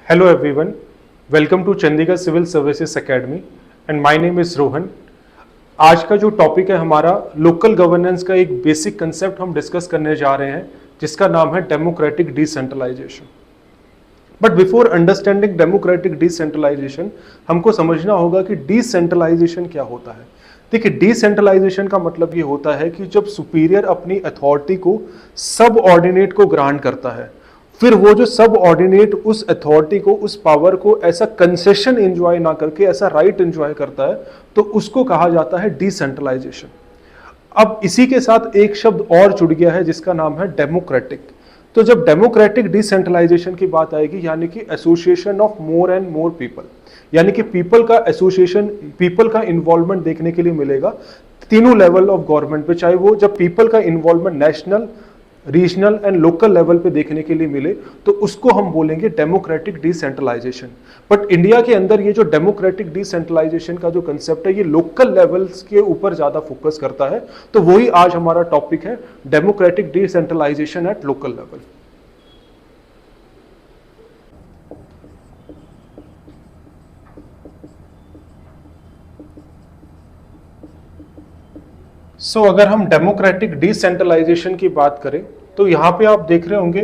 Hello everyone, welcome to Chandigarh civil services academy and my name is Rohan. आज का जो topic है हमारा लोकल गवर्नेंस का एक बेसिक कंसेप्ट हम डिस्कस करने जा रहे हैं जिसका नाम है democratic decentralization. But before understanding democratic decentralization हमको समझना होगा कि डिसेंट्रलाइजेशन क्या होता है। देखिए, डिसेंट्रलाइजेशन का मतलब ये होता है कि जब सुपीरियर अपनी अथॉरिटी को सब ऑर्डिनेट को ग्रांट करता है, फिर वो जो सब ऑर्डिनेट उस अथॉरिटी को, उस पावर को ऐसा कंसेशन एंजॉय ना करके ऐसा राइट एंजॉय करता है, तो उसको कहा जाता है डिसेंट्रलाइजेशन। अब इसी के साथ एक शब्द और जुड़ गया है जिसका नाम है डेमोक्रेटिक। तो जब डेमोक्रेटिक डिसेंट्रलाइजेशन की बात आएगी, यानी कि association of more and more people, यानी कि पीपल का एसोसिएशन, पीपल का इन्वॉल्वमेंट देखने के लिए मिलेगा तीनों लेवल ऑफ गवर्नमेंट पे। चाहे वो जब पीपल का involvement national, regional and local level पे देखने के लिए मिले तो उसको हम बोलेंगे डेमोक्रेटिक डिसेंट्रलाइजेशन। बट इंडिया के अंदर ये जो डेमोक्रेटिक डिसेंट्रलाइजेशन का जो कंसेप्ट है, ये लोकल लेवल्स के ऊपर ज्यादा फोकस करता है। तो वही आज हमारा टॉपिक है, democratic decentralization at local level. अगर हम डेमोक्रेटिक डिसेंट्रलाइजेशन की बात करें तो यहां पे आप देख रहे होंगे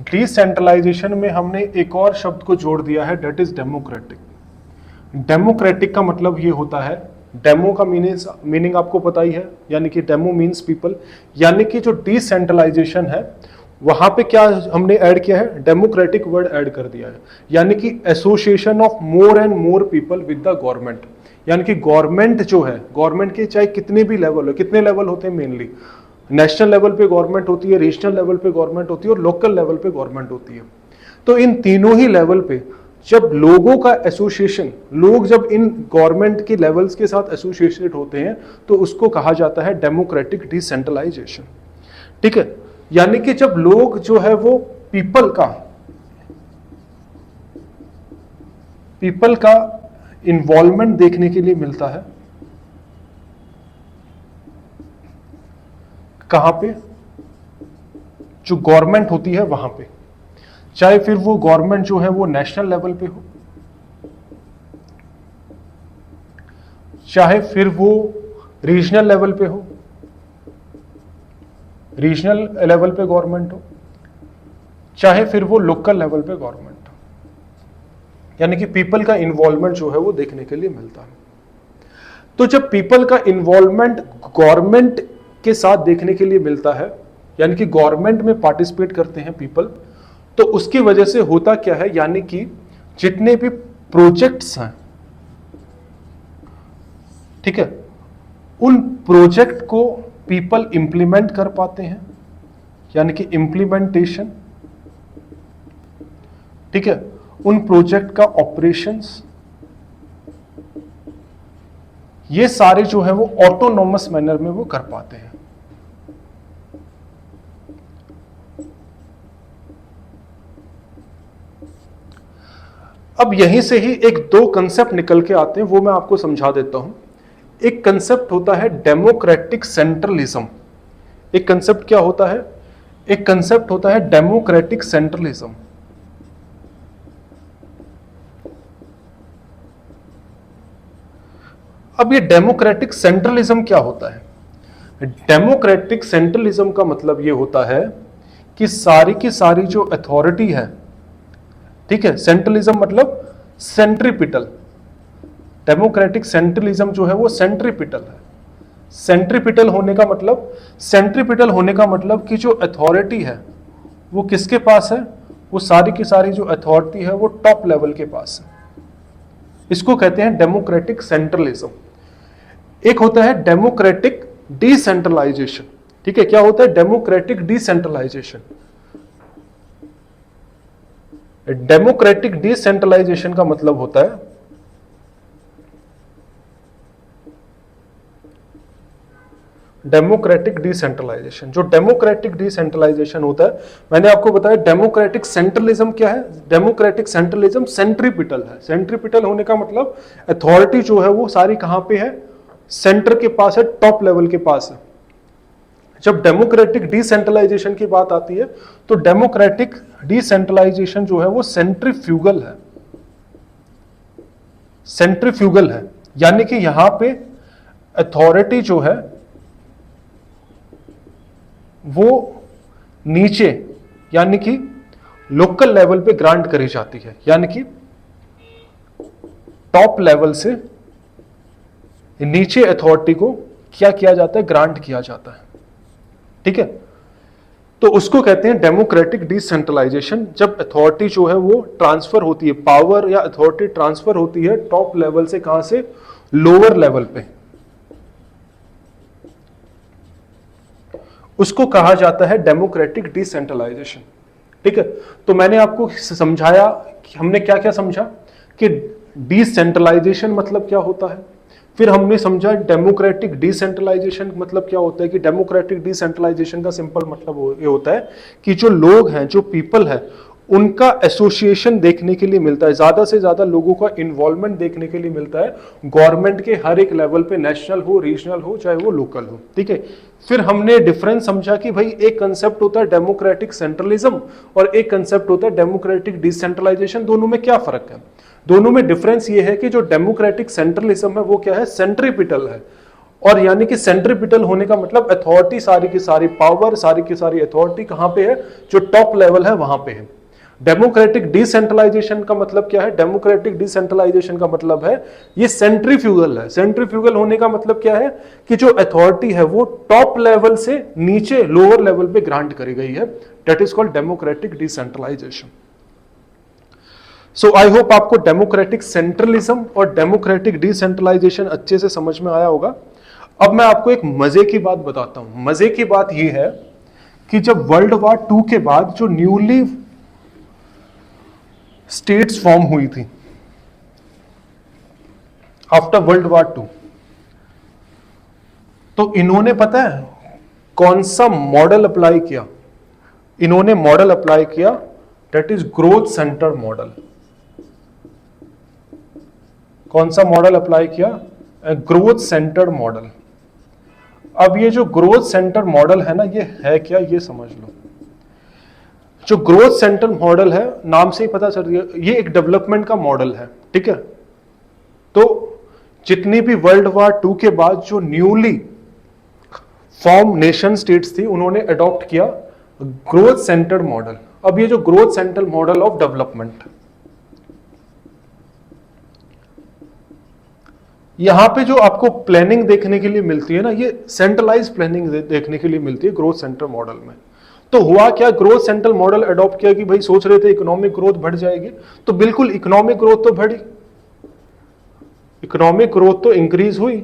डिसेंट्रलाइजेशन में हमने एक और शब्द को जोड़ दिया है, दैट इज डेमोक्रेटिक। डेमोक्रेटिक का मतलब ये होता है, डेमो का मीनिंग आपको पता ही है, यानी कि डेमो मीन्स पीपल, यानी कि जो डिसेंट्रलाइजेशन है वहां पे क्या हमने ऐड किया है, डेमोक्रेटिक वर्ड ऐड कर दिया है, यानी कि association of more and more people with the government. यानी कि गवर्नमेंट जो है, गवर्नमेंट के चाहे कितने भी लेवल हो, कितने लेवल होते हैं मेनली, नेशनल लेवल पे गवर्नमेंट होती है, रीजनल लेवल पे गवर्नमेंट होती है और लोकल लेवल पे गवर्नमेंट होती है। तो इन तीनों ही लेवल पे जब लोगों का एसोसिएशन, लोग जब इन गवर्नमेंट के लेवल्स के साथ एसोसिएटेड होते हैं तो उसको कहा जाता है डेमोक्रेटिक डिसेंट्रलाइजेशन। ठीक है, यानी कि जब लोग जो है वो पीपल का इन्वॉल्वमेंट देखने के लिए मिलता है, कहां पे, जो गवर्नमेंट होती है वहां पे, चाहे फिर वो गवर्नमेंट जो है वो नेशनल लेवल पे हो, चाहे फिर वो रीजनल लेवल पे हो, रीजनल लेवल पे गवर्नमेंट हो, चाहे फिर वो लोकल लेवल पे गवर्नमेंट हो, यानी कि पीपल का इन्वॉल्वमेंट जो है वो देखने के लिए मिलता है। तो जब पीपल का इन्वॉल्वमेंट गवर्नमेंट के साथ देखने के लिए मिलता है, यानी कि गवर्नमेंट में पार्टिसिपेट करते हैं पीपल, तो उसकी वजह से होता क्या है, यानी कि जितने भी प्रोजेक्ट्स हैं, ठीक है, उन प्रोजेक्ट को पीपल इंप्लीमेंट कर पाते हैं, यानी कि इंप्लीमेंटेशन। ठीक है, उन प्रोजेक्ट का ऑपरेशंस, ये सारे जो है वो ऑटोनोमस मैनर में वो कर पाते हैं। अब यहीं से ही एक दो कंसेप्ट निकल के आते हैं, वो मैं आपको समझा देता हूं। एक कंसेप्ट होता है डेमोक्रेटिक सेंट्रलिज्म। एक कंसेप्ट क्या होता है, एक कंसेप्ट होता है डेमोक्रेटिक सेंट्रलिज्म। अब ये डेमोक्रेटिक सेंट्रलिज्म क्या होता है? डेमोक्रेटिक सेंट्रलिज्म का मतलब ये होता है कि सारी की सारी जो अथॉरिटी है, ठीक है, सेंट्रलिज्म मतलब सेंट्रीपिटल, डेमोक्रेटिक सेंट्रलिज्म जो है वो सेंट्रीपिटल है। सेंट्रीपिटल होने का मतलब, सेंट्रीपिटल होने का मतलब कि जो अथॉरिटी है वो किसके पास है, वो सारी की सारी जो अथॉरिटी है वो टॉप लेवल के पास है। इसको कहते हैं डेमोक्रेटिक सेंट्रलिज्म। एक होता है डेमोक्रेटिक डिसेंट्रलाइजेशन। ठीक है, क्या होता है डेमोक्रेटिक डिसेंट्रलाइजेशन? डेमोक्रेटिक डिसेंट्रलाइजेशन का मतलब होता है डेमोक्रेटिक डिसेंट्रलाइजेशन। जो डेमोक्रेटिक डिसेंट्रलाइजेशन होता है, मैंने आपको बताया डेमोक्रेटिक सेंट्रलिज्म क्या है, डेमोक्रेटिक सेंट्रलिज्म सेंट्रीपिटल है। सेंट्रीपिटल होने का मतलब अथॉरिटी जो है वो सारी कहां पे है, सेंटर के पास है, टॉप लेवल के पास है। जब डेमोक्रेटिक डिसेंट्रलाइजेशन की बात आती है तो डेमोक्रेटिक डिसेंट्रलाइजेशन जो है वो सेंट्रीफ्यूगल है, सेंट्रीफ्यूगल है, यानी कि यहां पे अथॉरिटी जो है वो नीचे यानी कि लोकल लेवल पे ग्रांट करी जाती है, यानी कि टॉप लेवल से नीचे अथॉरिटी को क्या किया जाता है, ग्रांट किया जाता है। ठीक है, तो उसको कहते हैं डेमोक्रेटिक डिसेंट्रलाइजेशन, जब अथॉरिटी जो है वो ट्रांसफर होती है, पावर या अथॉरिटी ट्रांसफर होती है टॉप लेवल से, कहां से, लोअर लेवल पे। उसको कहा जाता है डेमोक्रेटिक डिसेंट्रलाइजेशन। ठीक है, तो मैंने आपको समझाया कि हमने क्या क्या समझा कि डिसेंट्रलाइजेशन मतलब क्या होता है, फिर हमने समझा डेमोक्रेटिक डिसेंट्रलाइजेशन मतलब क्या होता है कि डेमोक्रेटिक डिसेंट्रलाइजेशन का सिंपल मतलब ये होता है कि जो लोग हैं, जो पीपल है, उनका एसोसिएशन देखने के लिए मिलता है, ज्यादा से ज्यादा लोगों का इन्वॉल्वमेंट देखने के लिए मिलता है गवर्नमेंट के हर एक लेवल पे, नेशनल हो, रीजनल हो, चाहे वो लोकल हो। ठीक है, फिर हमने डिफरेंस समझा कि भाई एक कंसेप्ट होता है डेमोक्रेटिक सेंट्रलिज्म और एक कंसेप्ट होता है डेमोक्रेटिक डिसेंट्रलाइजेशन, दोनों में क्या फर्क है। दोनों में डिफरेंस ये है कि जो डेमोक्रेटिक सेंट्रलिज्म है वो क्या है, सेंट्रीपिटल है, और यानी कि सेंट्रीपिटल होने का मतलब अथॉरिटी, सारी की सारी पावर, सारी की सारी अथॉरिटी कहां पे है, जो टॉप लेवल है वहां पे है। डेमोक्रेटिक डिसेंट्रलाइजेशन का मतलब क्या है, डेमोक्रेटिक डिसेंट्रलाइजेशन का मतलब है ये सेंट्रीफ्यूगल है। सेंट्रीफ्यूगल होने का मतलब क्या है कि जो अथॉरिटी है वो टॉप लेवल से नीचे लोअर लेवल पे ग्रांट करी गई है, that is called democratic decentralization. So I hope आपको डेमोक्रेटिक सेंट्रलिज्म और डेमोक्रेटिक डिसेंट्रलाइजेशन अच्छे से समझ में आया होगा। अब मैं आपको एक मजे की बात बताता हूं। मजे की बात यह है कि जब वर्ल्ड वॉर 2 के बाद जो न्यूली स्टेट्स फॉर्म हुई थी आफ्टर वर्ल्ड वॉर 2, तो इन्होंने पता है कौन सा मॉडल अप्लाई किया, इन्होंने मॉडल अप्लाई किया, that is growth centre model. कौन सा मॉडल अप्लाई किया, ग्रोथ सेंटर मॉडल। अब ये जो ग्रोथ सेंटर मॉडल है ना, ये है क्या, ये समझ लो। जो ग्रोथ सेंटर मॉडल है, नाम से ही पता चल रही है, ये एक डेवलपमेंट का मॉडल है। ठीक है, तो जितनी भी वर्ल्ड वॉर 2 के बाद जो न्यूली फॉर्म नेशन स्टेट्स थी, उन्होंने अडॉप्ट किया ग्रोथ सेंटर मॉडल। अब ये जो growth centre model of development, यहां पे जो आपको प्लानिंग देखने के लिए मिलती है ना, ये सेंट्रलाइज प्लानिंग देखने के लिए मिलती है ग्रोथ सेंटर मॉडल में। तो हुआ क्या, ग्रोथ सेंटर मॉडल अडॉप्ट किया कि भाई सोच रहे थे इकोनॉमिक ग्रोथ बढ़ जाएगी, तो बिल्कुल इकोनॉमिक ग्रोथ तो बढ़ी, इकोनॉमिक ग्रोथ तो इंक्रीज हुई,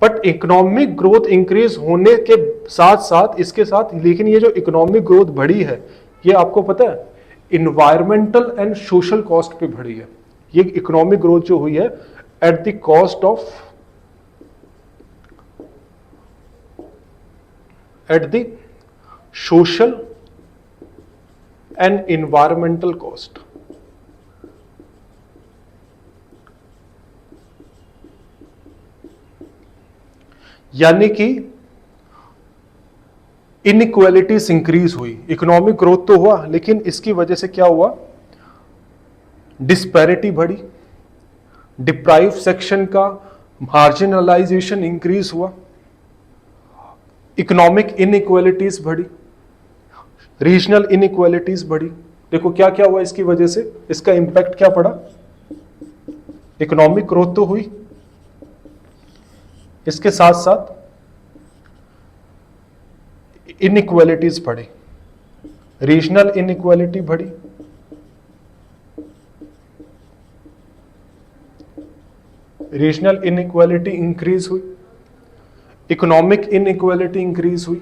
बट इकोनॉमिक ग्रोथ इंक्रीज होने के साथ साथ, इसके साथ, लेकिन ये जो इकोनॉमिक ग्रोथ बढ़ी है, ये आपको पता है इन्वायरमेंटल एंड सोशल कॉस्ट पे बढ़ी है। ये इकोनॉमिक ग्रोथ जो हुई है at the cost of, at the social and environmental cost. यानी कि इनइक्वालिटीज इंक्रीज हुई, इकोनॉमिक ग्रोथ तो हुआ, लेकिन इसकी वजह से क्या हुआ, डिस्पैरिटी बढ़ी, डिप्राइव सेक्शन का मार्जिनलाइजेशन इंक्रीज हुआ, इकोनॉमिक इनइक्वालिटीज बढ़ी, रीजनल इनइक्वालिटीज बढ़ी। देखो क्या क्या हुआ इसकी वजह से, इसका इंपैक्ट क्या पड़ा, इकोनॉमिक ग्रोथ तो हुई, इसके साथ साथ इनइक्वालिटीज बढ़ी, रीजनल इनइक्वालिटी बढ़ी, रीजनल इनइक्वालिटी इंक्रीज हुई, इकोनॉमिक इनइक्वालिटी इंक्रीज हुई।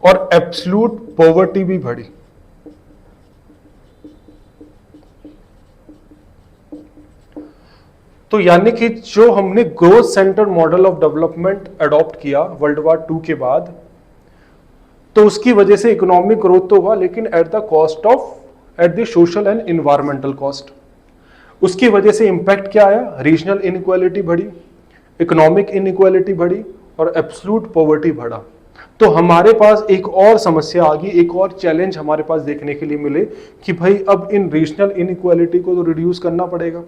और एब्सोल्यूट पॉवर्टी भी बढ़ी। तो यानी कि जो हमने growth centre model of development adopt किया वर्ल्ड वॉर 2 के बाद, तो उसकी वजह से इकोनॉमिक ग्रोथ तो हुआ, लेकिन at the cost of at the social and environmental cost. उसकी वजह से इंपैक्ट क्या आया? रीजनल इनइक्वालिटी बढ़ी, इकोनॉमिक इनइक्वालिटी बढ़ी और एब्सोल्यूट पॉवर्टी बढ़ा। तो हमारे पास एक और समस्या आ गई, एक और चैलेंज हमारे पास देखने के लिए मिले कि भाई अब इन रीजनल इनइक्वालिटी को तो रिड्यूस करना पड़ेगा,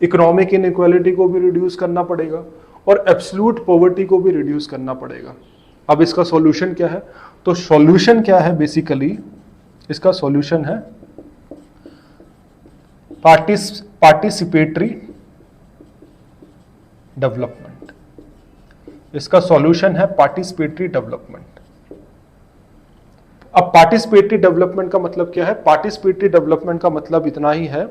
इकोनॉमिक इनइक्वालिटी को भी रिड्यूस करना पड़ेगा और एब्सोल्यूट पॉवर्टी को भी रिड्यूस करना पड़ेगा। अब इसका सॉल्यूशन क्या है? तो सॉल्यूशन क्या है? बेसिकली इसका सॉल्यूशन है पार्टिसिपेटरी डेवलपमेंट। इसका सॉल्यूशन है पार्टिसिपेटरी डेवलपमेंट। अब पार्टिसिपेटरी डेवलपमेंट का मतलब क्या है? पार्टिसिपेटरी डेवलपमेंट का मतलब इतना ही है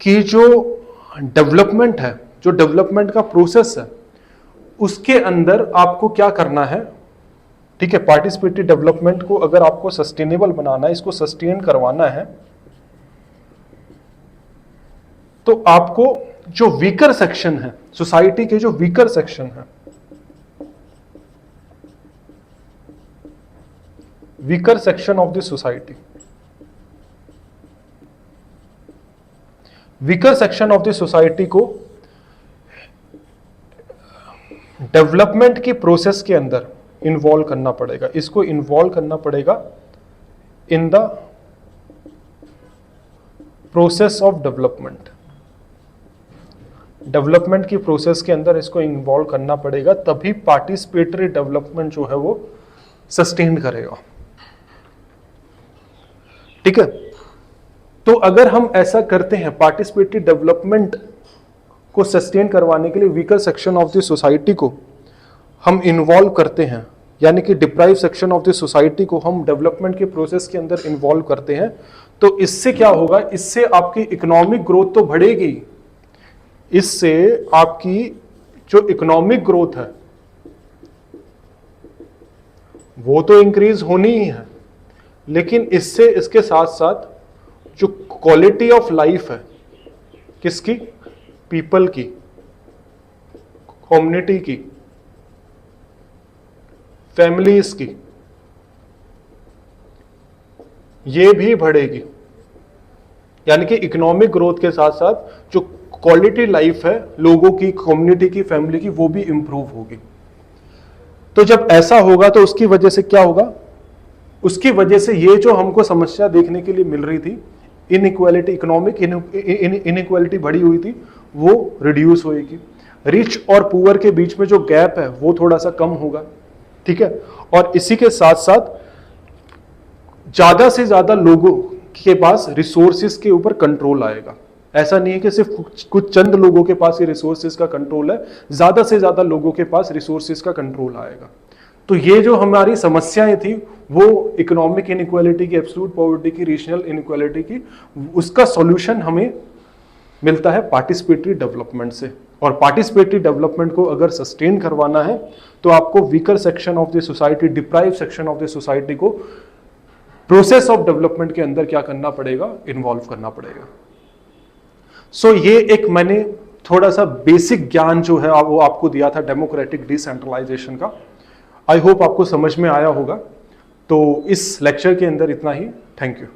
कि जो डेवलपमेंट है, जो डेवलपमेंट का प्रोसेस है, उसके अंदर आपको क्या करना है? ठीक है, पार्टिसिपेटरी डेवलपमेंट को अगर आपको सस्टेनेबल बनाना है, इसको सस्टेन करवाना है, तो आपको जो वीकर सेक्शन है सोसाइटी के, जो वीकर सेक्शन है, weaker section of the society, weaker section of the society को डेवलपमेंट की प्रोसेस के अंदर इन्वॉल्व करना पड़ेगा। इसको इन्वॉल्व करना पड़ेगा in the process of development. Development की प्रोसेस के अंदर इसको इन्वॉल्व करना पड़ेगा, तभी पार्टिसिपेटरी डेवलपमेंट जो है वो सस्टेन करेगा। ठीक है, तो अगर हम ऐसा करते हैं, पार्टिसिपेटरी डेवलपमेंट को सस्टेन करवाने के लिए weaker section of the society को हम इन्वॉल्व करते हैं, यानी कि deprive section of the society को हम डेवलपमेंट के प्रोसेस के अंदर इन्वॉल्व करते हैं, तो इससे क्या होगा? इससे आपकी इकोनॉमिक ग्रोथ तो बढ़ेगी, इससे आपकी जो इकोनॉमिक ग्रोथ है वो तो इंक्रीज होनी ही है, लेकिन इससे इसके साथ साथ जो क्वालिटी ऑफ लाइफ है, किसकी? पीपल की, कम्युनिटी की, फैमिलीज की, ये भी बढ़ेगी। यानी कि इकोनॉमिक ग्रोथ के साथ साथ जो क्वालिटी लाइफ है लोगों की, कम्युनिटी की, फैमिली की, वो भी इंप्रूव होगी। तो जब ऐसा होगा तो उसकी वजह से क्या होगा? उसकी वजह से ये जो हमको समस्या देखने के लिए मिल रही थी, इनइक्वालिटी, इकोनॉमिक इनइक्वालिटी बढ़ी हुई थी, वो रिड्यूस होएगी। रिच और पुअर के बीच में जो गैप है वो थोड़ा सा कम होगा। ठीक है, और इसी के साथ साथ ज्यादा से ज्यादा लोगों के पास रिसोर्सेज के ऊपर कंट्रोल आएगा। ऐसा नहीं है कि सिर्फ कुछ चंद लोगों के पास ये रिसोर्सेज का कंट्रोल है, ज्यादा से ज्यादा लोगों के पास रिसोर्सेज का कंट्रोल आएगा। तो ये जो हमारी समस्याएं थी वो इकोनॉमिक इनइक्वालिटी की, एब्सोल्यूट पॉवर्टी की, रीजनल इनइक्वालिटी की, उसका सॉल्यूशन हमें मिलता है पार्टिसिपेटरी डेवलपमेंट से। और पार्टिसिपेटरी डेवलपमेंट को अगर सस्टेन करवाना है तो आपको weaker section of the society, deprive section of the society को प्रोसेस ऑफ डेवलपमेंट के अंदर क्या करना पड़ेगा? इन्वॉल्व करना पड़ेगा। सो ये एक मैंने थोड़ा सा बेसिक ज्ञान जो है वो आपको दिया था डेमोक्रेटिक डिसेंट्रलाइजेशन का। आई होप आपको समझ में आया होगा। तो इस लेक्चर के अंदर इतना ही। Thank you.